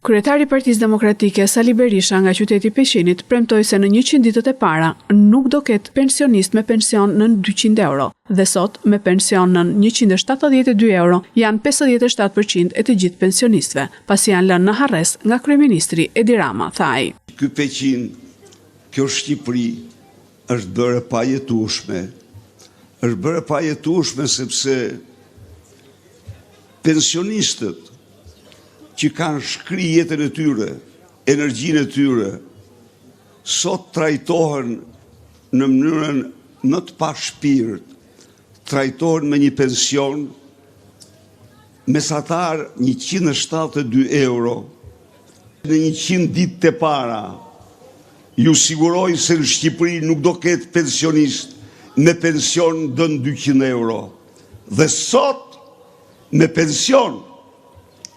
Kryetari i Partisë Demokratike Sali Berisha nga qyteti Peqinit premtoi se në 100 ditët e para nuk do ketë pensionist me pension nën 200 euro dhe sot me pension nën 172 euro janë 57% e të gjithë pensionistëve, pasi janë lënë në harres nga kryeministri Edi Rama, tha ai. Ky Peqin, kjo Shqipëri është bërë pajetueshme. Është bërë pajetueshme sepse pensionistët që kanë shkri jetën e tyre, energjinë e tyre, sot trajtohen në mënyrën më të pashpirt, trajtohen me një pension mesatar 172 euro, në 100 ditë të para. Ju siguroj se në Shqipëri nuk do ketë pensionist me pension dën 200 euro. Dhe sot me pension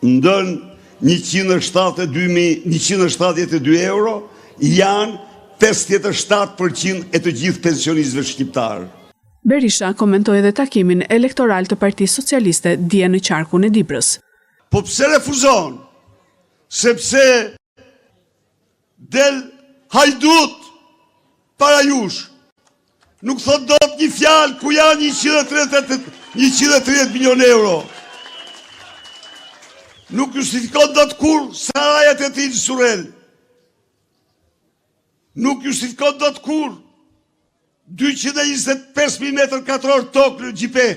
ndën 172 euro janë 57% e të gjithë pensionistëve shqiptarë. Berisha komentoi edhe takimin elektoral të Partisë Socialiste dje në qarkun e Dibrës. Po pse refuzon? Sepse del hajdut para jush. Nuk thot dot një fjalë ku janë 130 milion euro. Nuk justifikon dot kur sarajat e tij në Surel. Nuk justifikon dot kur 225.000 m2 tokë në Gjipe,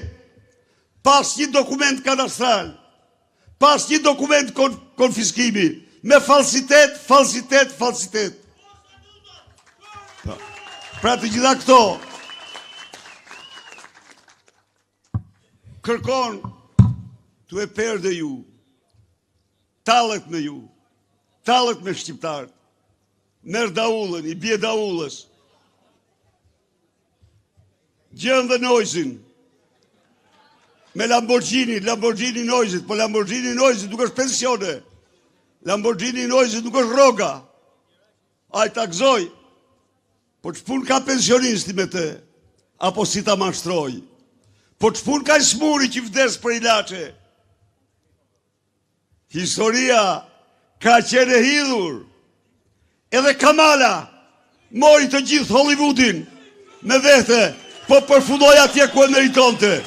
pas një dokument kadastral, pas një dokument konfiskimi, me falsitet. Pra të gjitha këto, kërkon të e perde ju, talët me ju, talët me shqiptarët, merë daullën, i bje daullës, gjën dhe Nojzin, me Lamborghini Nojzit, po Lamborghini Nojzit nuk është pensione, Lamborghini Nojzit nuk është roga, a i takzoj, po që pun ka pensionisti me te, apo si ta mashtroj, po që pun ka i smuri që vdes për ilaçe. Historia ka qenë e hidhur, edhe Kamala mori të gjithë Hollywoodin me vete, po përfundoi atje ku e meritonte.